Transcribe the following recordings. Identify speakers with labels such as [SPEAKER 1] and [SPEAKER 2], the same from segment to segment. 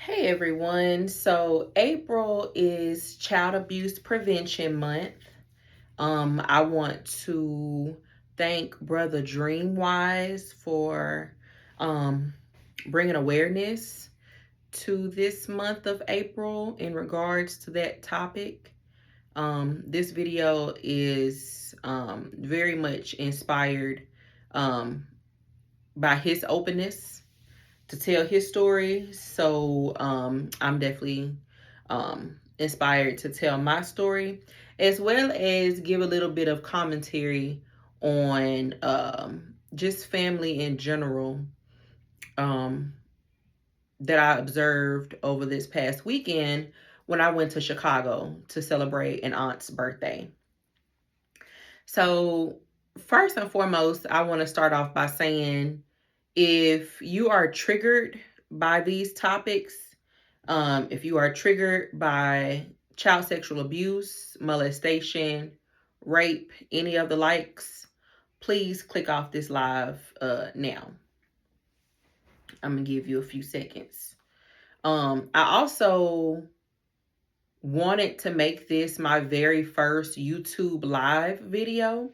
[SPEAKER 1] Hey everyone. So April is Child Abuse Prevention Month. I want to thank Brother Dreamwise for um, bringing awareness to this month of April in regards to that topic. This video is very much inspired um, by his openness to tell his story. So I'm definitely inspired to tell my story, as well as give a little bit of commentary on just family in general um, that I observed over this past weekend when I went to Chicago to celebrate an aunt's birthday. So, first and foremost, I want to start off by saying if you are triggered by these topics, if you are triggered by child sexual abuse, molestation, rape, any of the likes, please click off this live now. I'm gonna give you a few seconds. I also wanted to make this my very first YouTube live video,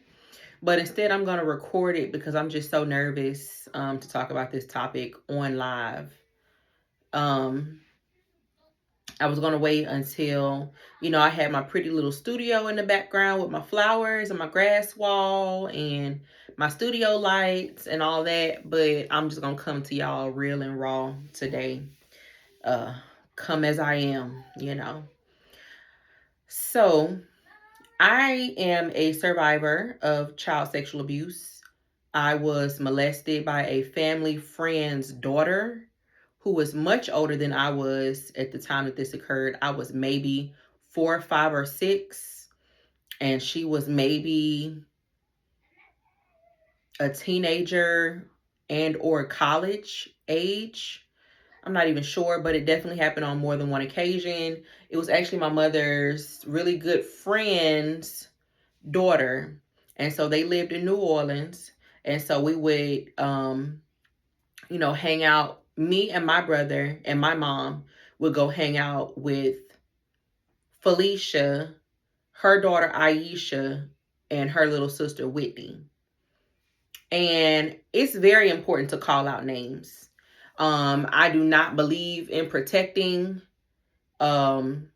[SPEAKER 1] but instead I'm gonna record it because I'm just so nervous to talk about this topic on live. Um, I was gonna wait until, I had my pretty little studio in the background with my flowers and my grass wall and my studio lights and all that. But I'm just gonna come to y'all real and raw today. Come as I am. So I am a survivor of child sexual abuse. I was molested by a family friend's daughter who was much older than I was at the time that this occurred. I was maybe 4, 5, or 6, and she was maybe a teenager and or college age. I'm not even sure, but it definitely happened on more than one occasion. It was actually my mother's really good friend's daughter. And so they lived in New Orleans. And so we would hang out. Me and my brother and my mom would go hang out with Felicia, her daughter Aisha, and her little sister Whitney. And it's very important to call out names. I do not believe in protecting um,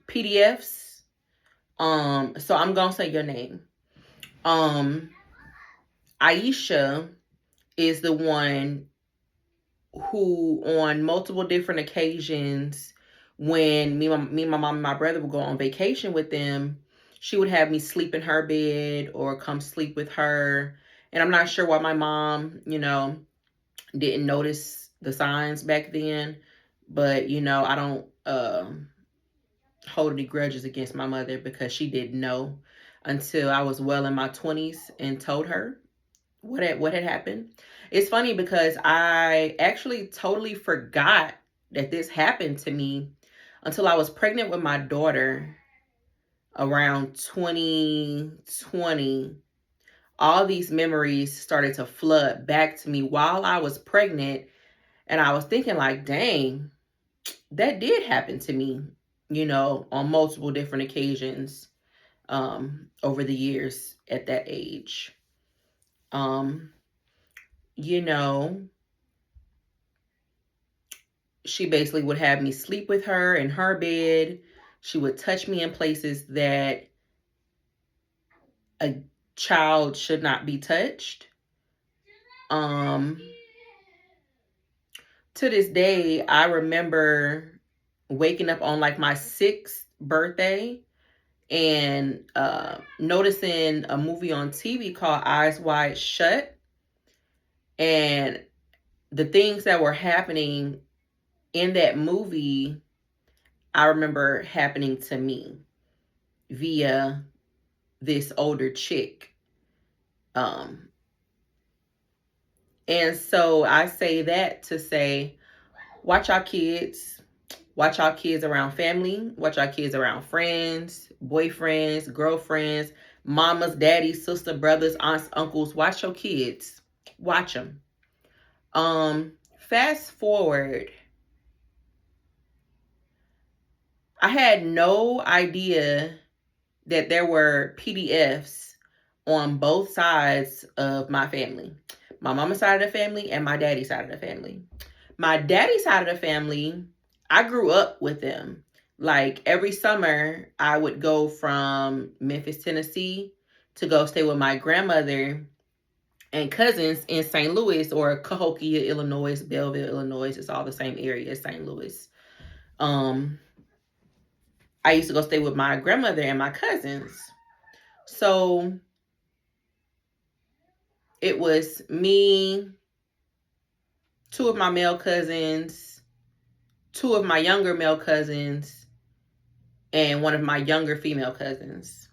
[SPEAKER 1] PDFs. So I'm gonna say your name. Aisha is the one who on multiple different occasions when my mom and my brother would go on vacation with them, she would have me sleep in her bed or come sleep with her. And I'm not sure why my mom, didn't notice the signs back then, but I don't hold any grudges against my mother because she didn't know until I was well in my 20s and told her what had happened. It's funny because I actually totally forgot that this happened to me until I was pregnant with my daughter around 2020. All these memories started to flood back to me while I was pregnant, and I was thinking like, dang, that did happen to me, on multiple different occasions over the years at that age. Um, you know, she basically would have me sleep with her in her bed. She would touch me in places that a child should not be touched. Um, to this day, I remember waking up on like my 6th birthday and noticing a movie on TV called Eyes Wide Shut. And the things that were happening in that movie, I remember happening to me via this older chick. Um, and so I say that to say, watch our kids. Watch our kids around family. Watch our kids around friends, boyfriends, girlfriends, mamas, daddies, sister, brothers, aunts, uncles. Watch your kids. Watch them. Fast forward. I had no idea that there were PDFs on both sides of my family. My mama's side of the family and my daddy's side of the family. My daddy's side of the family, I grew up with them. Like every summer, I would go from Memphis, Tennessee to go stay with my grandmother and cousins in St. Louis or Cahokia, Illinois, Belleville, Illinois. It's all the same area as St. Louis. Um, I used to go stay with my grandmother and my cousins. So it was me, two of my male cousins, two of my younger male cousins, and one of my younger female cousins.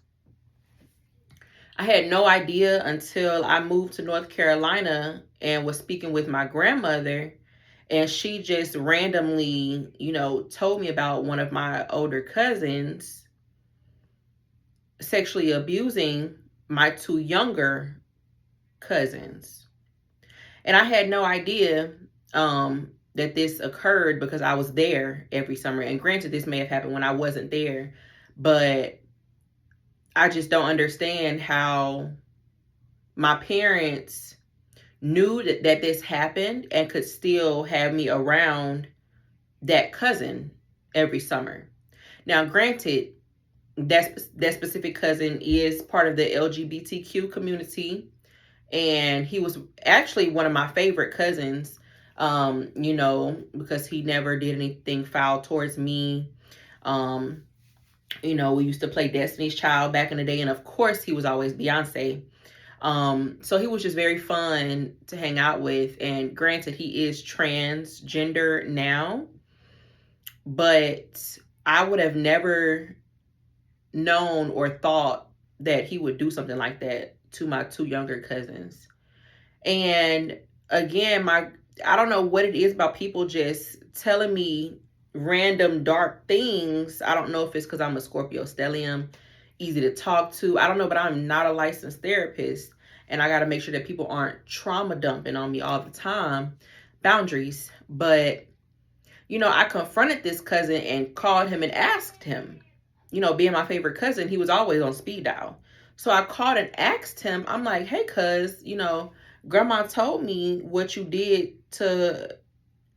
[SPEAKER 1] I had no idea until I moved to North Carolina and was speaking with my grandmother, and she just randomly, told me about one of my older cousins sexually abusing my two younger cousins. And I had no idea that this occurred because I was there every summer. And granted, this may have happened when I wasn't there, but I just don't understand how my parents knew that this happened and could still have me around that cousin every summer. Now, granted, that specific cousin is part of the LGBTQ community, and he was actually one of my favorite cousins, because he never did anything foul towards me. We used to play Destiny's Child back in the day, and of course, he was always Beyonce. So he was just very fun to hang out with. And granted, he is transgender now, but I would have never known or thought that he would do something like that to my two younger cousins. And again, I don't know what it is about people just telling me random dark things. I don't know if it's because I'm a Scorpio stellium, easy to talk to. I don't know, but I'm not a licensed therapist. And I got to make sure that people aren't trauma dumping on me all the time. Boundaries. But, I confronted this cousin and called him and asked him, being my favorite cousin, he was always on speed dial. So I called and asked him, I'm like, hey, cuz, grandma told me what you did to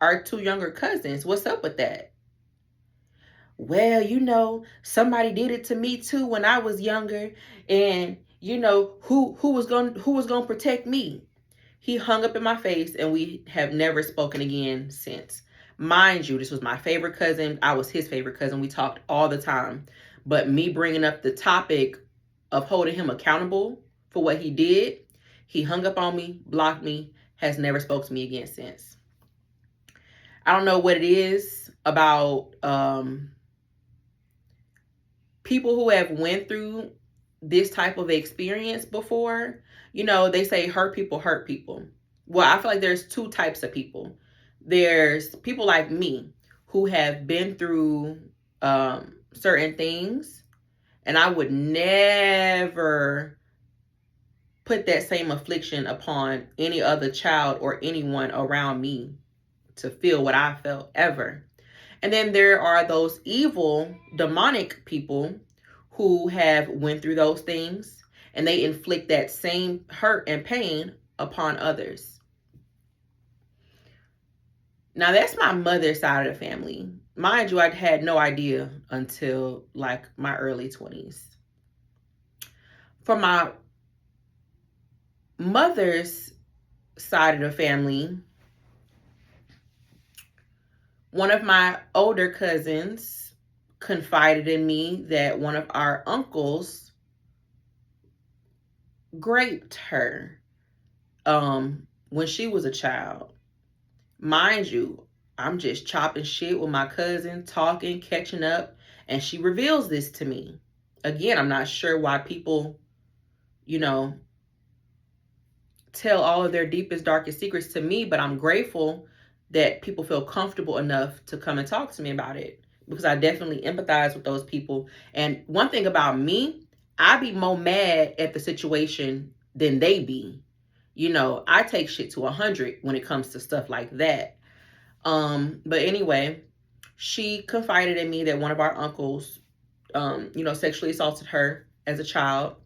[SPEAKER 1] our two younger cousins. What's up with that? Well, somebody did it to me too when I was younger, and who was going to protect me? He hung up in my face, and we have never spoken again since. Mind you, this was my favorite cousin. I was his favorite cousin. We talked all the time. But me bringing up the topic of holding him accountable for what he did, he hung up on me, blocked me, has never spoke to me again since. I don't know what it is about people who have went through this type of experience before. They say hurt people hurt people. Well, I feel like there's two types of people. There's people like me who have been through certain things, and I would never put that same affliction upon any other child or anyone around me to feel what I felt ever. And then there are those evil, demonic people who have went through those things, and they inflict that same hurt and pain upon others. Now, that's my mother's side of the family. Mind you, I had no idea until like my early 20s. For my mother's side of the family, one of my older cousins confided in me that one of our uncles raped her when she was a child. Mind you, I'm just chopping shit with my cousin, talking, catching up, and she reveals this to me. Again, I'm not sure why people, tell all of their deepest, darkest secrets to me, but I'm grateful that people feel comfortable enough to come and talk to me about it, because I definitely empathize with those people. And one thing about me, I be more mad at the situation than they be. I take shit to 100 when it comes to stuff like that. But anyway, she confided in me that one of our uncles, sexually assaulted her as a child.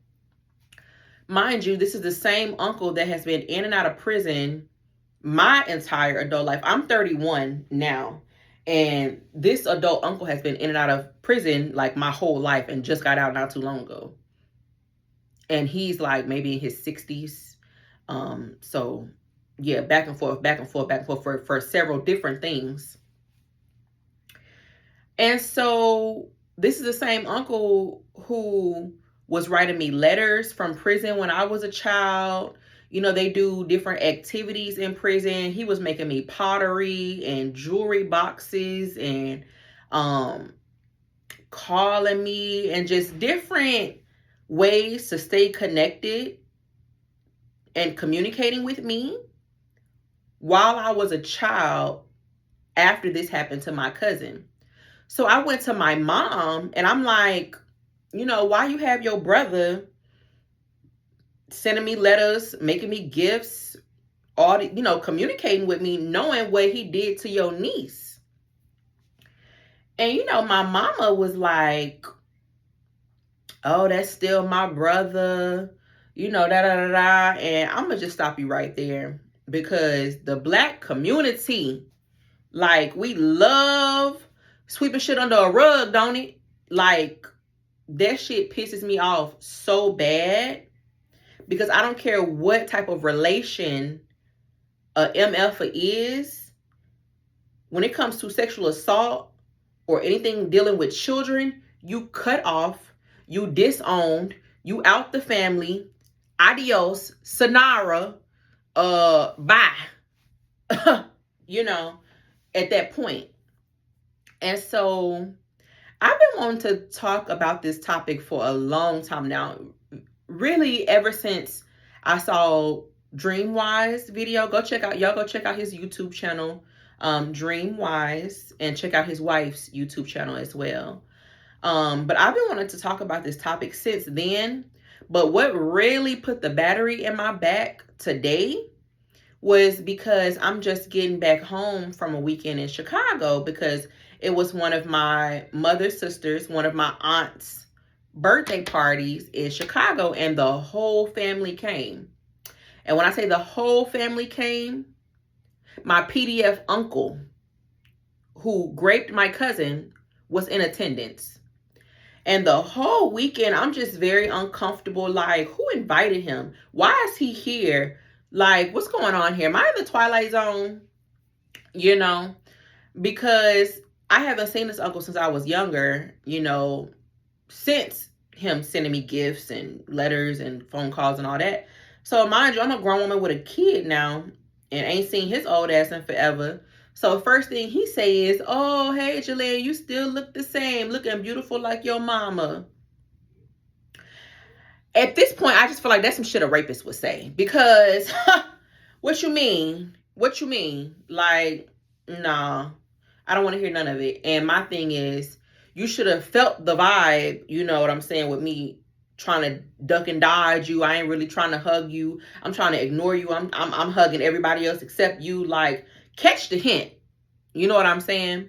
[SPEAKER 1] Mind you, this is the same uncle that has been in and out of prison my entire adult life. I'm 31 now. And this adult uncle has been in and out of prison like my whole life and just got out not too long ago. And he's like maybe in his 60s. So yeah, back and forth for several different things. And so this is the same uncle who was writing me letters from prison when I was a child. They do different activities in prison. He was making me pottery and jewelry boxes and calling me and just different ways to stay connected and communicating with me while I was a child after this happened to my cousin. So I went to my mom and I'm like, why you have your brother sending me letters, making me gifts, all the, communicating with me, knowing what he did to your niece. And, my mama was like, oh, that's still my brother, da da da da. And I'm going to just stop you right there because the Black community, like, we love sweeping shit under a rug, don't it? Like, that shit pisses me off so bad because I don't care what type of relation a MF is. When it comes to sexual assault or anything dealing with children, you cut off, you disowned, you out the family. Adios, sayonara, bye. At that point. And so I've been wanting to talk about this topic for a long time now. Really, ever since I saw Dreamwise video. Go check out his YouTube channel, Dreamwise, and check out his wife's YouTube channel as well. But I've been wanting to talk about this topic since then. But what really put the battery in my back today was because I'm just getting back home from a weekend in Chicago because it was one of my mother's sisters, one of my aunt's birthday parties in Chicago, and the whole family came. And when I say the whole family came, my PDF uncle, who raped my cousin, was in attendance. And the whole weekend, I'm just very uncomfortable. Like, who invited him? Why is he here? Like, what's going on here? Am I in the Twilight Zone? Because I haven't seen this uncle since I was younger, since him sending me gifts and letters and phone calls and all that. So mind you, I'm a grown woman with a kid now and ain't seen his old ass in forever. So first thing he say is, oh, hey, Jalea, you still look the same, looking beautiful like your mama. At this point, I just feel like that's some shit a rapist would say. Because, what you mean? What you mean? Like, nah, I don't want to hear none of it. And my thing is, you should have felt the vibe, you know what I'm saying, with me trying to duck and dodge you. I ain't really trying to hug you. I'm trying to ignore you. I'm hugging everybody else except you. Like, catch the hint. You know what I'm saying?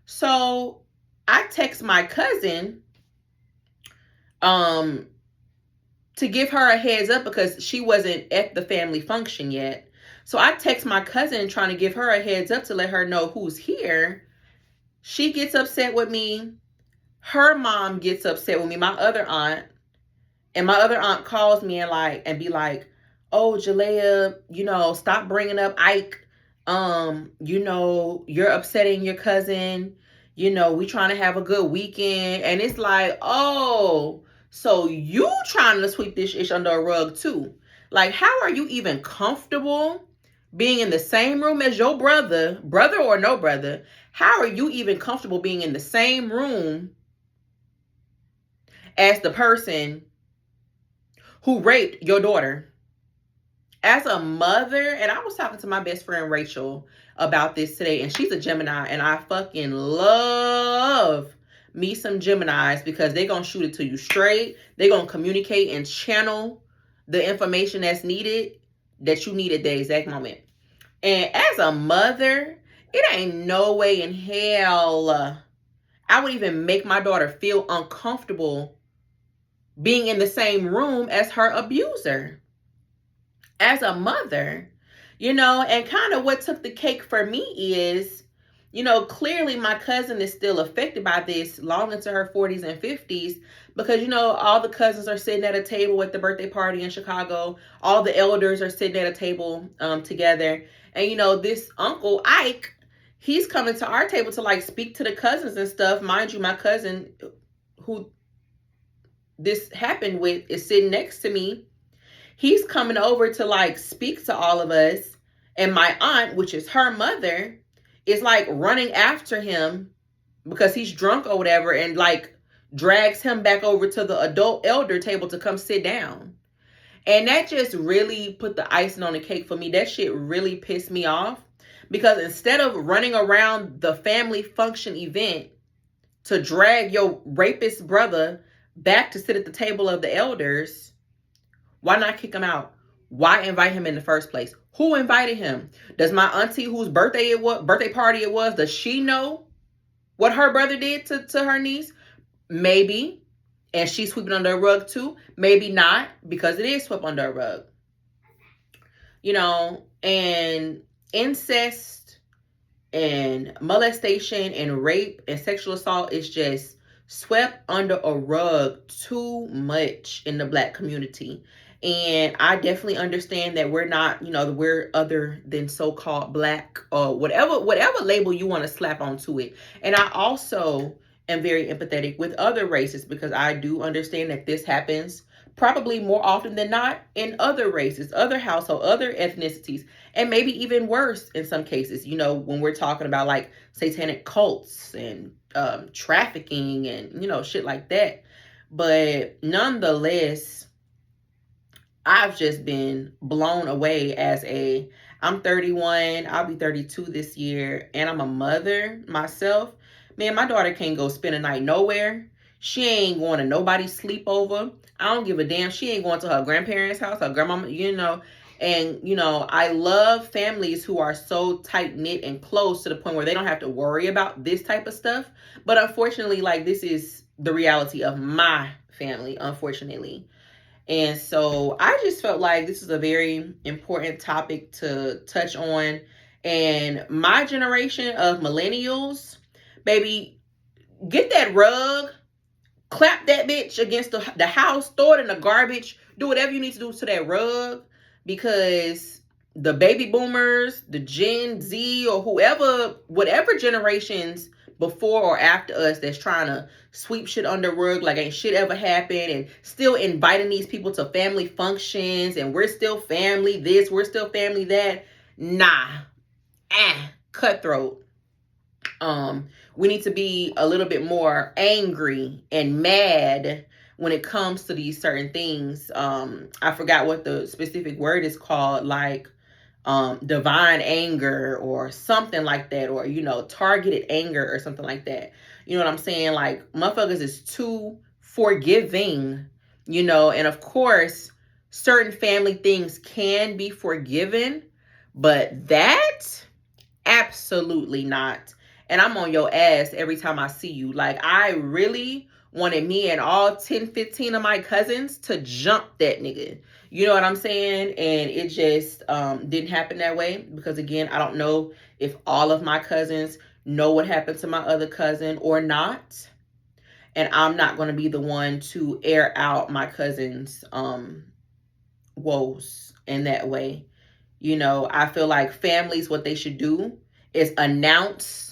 [SPEAKER 1] So I text my cousin to give her a heads up because she wasn't at the family function yet. So I text my cousin trying to give her a heads up to let her know who's here. She gets upset with me. Her mom gets upset with me, my other aunt. And my other aunt calls me and be like, oh, Jalea, stop bringing up Ike. You're upsetting your cousin. We trying to have a good weekend. And it's like, oh, so you trying to sweep this ish under a rug too. Like, how are you even comfortable being in the same room as your brother or no brother? How are you even comfortable being in the same room as the person who raped your daughter? As a mother, and I was talking to my best friend Rachel about this today, and she's a Gemini, and I fucking love me some Geminis because they're going to shoot it to you straight. They're going to communicate and channel the information that's needed, that you need at the exact moment. And as a mother, It ain't no way in hell I would even make my daughter feel uncomfortable being in the same room as her abuser. As a mother, and kind of what took the cake for me is, clearly my cousin is still affected by this long into her 40s and 50s because, all the cousins are sitting at a table at the birthday party in Chicago. All the elders are sitting at a table together. And, this Uncle Ike, he's coming to our table to like speak to the cousins and stuff. Mind you, my cousin who this happened with is sitting next to me. He's coming over to like speak to all of us. And my aunt, which is her mother, is like running after him because he's drunk or whatever and like drags him back over to the adult elder table to come sit down. And that just really put the icing on the cake for me. That shit really pissed me off because instead of running around the family function event to drag your rapist brother back to sit at the table of the elders, why not kick him out? Why invite him in the first place? Who invited him? Does my auntie, whose birthday party it was, does she know what her brother did to her niece? Maybe. And she's sweeping under a rug too. Maybe not, because it is swept under a rug. And incest and molestation and rape and sexual assault is just swept under a rug too much in the Black community. And I definitely understand that we're not, we're other than so-called Black or whatever label you want to slap onto it. And I also am very empathetic with other races because I do understand that this happens probably more often than not in other races, other households, other ethnicities, and maybe even worse in some cases, when we're talking about like satanic cults and trafficking and, shit like that. But nonetheless, I've just been blown away I'm 31, I'll be 32 this year, and I'm a mother myself. Man, my daughter can't go spend a night nowhere. She ain't going to nobody's sleepover. I don't give a damn. She ain't going to her grandparents' house, her grandmama, And, I love families who are so tight-knit and close to the point where they don't have to worry about this type of stuff. But unfortunately, like, this is the reality of my family, unfortunately. And so I just felt like this is a very important topic to touch on. And my generation of millennials, baby, get that rug, clap that bitch against the house, throw it in the garbage, do whatever you need to do to that rug, because the baby boomers, the Gen Z, or whatever generations before or after us that's trying to sweep shit under rug like ain't shit ever happened and still inviting these people to family functions and we're still family this, we're still family that. Nah. Cutthroat. We need to be a little bit more angry and mad when it comes to these certain things. I forgot what the specific word is called, like divine anger or something like that, or targeted anger or something like that. You know what I'm saying? Like, motherfuckers is too forgiving, and of course certain family things can be forgiven, but that absolutely not. And I'm on your ass every time I see you. Like, I really wanted me and all 10, 15 of my cousins to jump that nigga. You know what I'm saying? And it just didn't happen that way because, again, I don't know if all of my cousins know what happened to my other cousin or not. And I'm not going to be the one to air out my cousin's woes in that way. I feel like families, what they should do is announce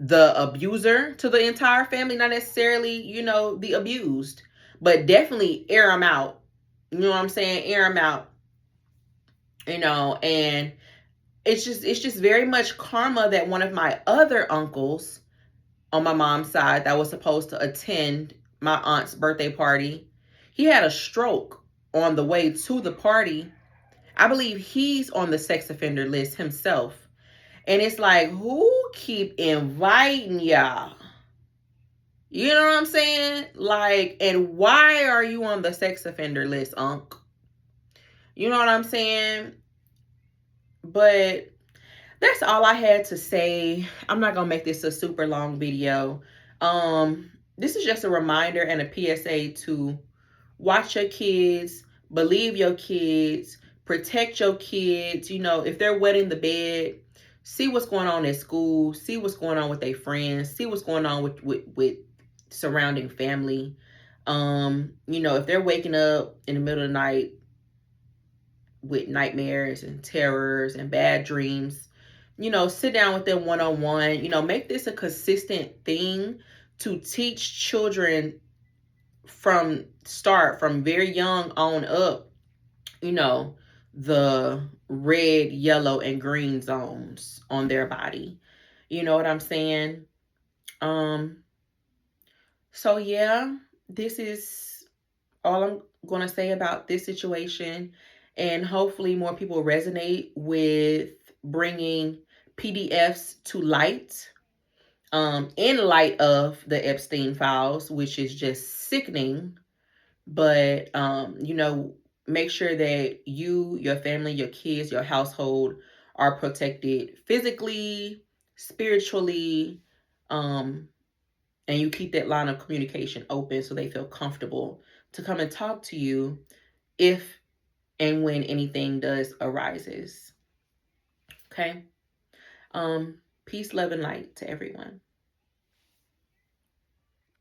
[SPEAKER 1] the abuser to the entire family, not necessarily, the abused, but definitely air them out. You know what I'm saying? Air them out. And it's just very much karma that one of my other uncles on my mom's side that was supposed to attend my aunt's birthday party, he had a stroke on the way to the party. I believe he's on the sex offender list himself. And it's like, who keep inviting y'all? You know what I'm saying? Like, and why are you on the sex offender list, Unc? You know what I'm saying? But that's all I had to say. I'm not gonna make this a super long video. This is just a reminder and a PSA to watch your kids, believe your kids, protect your kids. You know, if they're wetting the bed, see what's going on at school, see what's going on with their friends, see what's going on with surrounding family. You know, if they're waking up in the middle of the night with nightmares and terrors and bad dreams, you know, sit down with them one-on-one. You know, make this a consistent thing to teach children from very young on up, you know, the red, yellow, and green zones on their body. You know what I'm saying? Um, so yeah, this is all I'm going to say about this situation. And hopefully more people resonate with bringing PDFs to light, in light of the Epstein files, which is just sickening. But, you know, make sure that you, your family, your kids, your household are protected physically, spiritually, um, and you keep that line of communication open so they feel comfortable to come and talk to you if and when anything does arises. Okay. Peace, love, and light to everyone.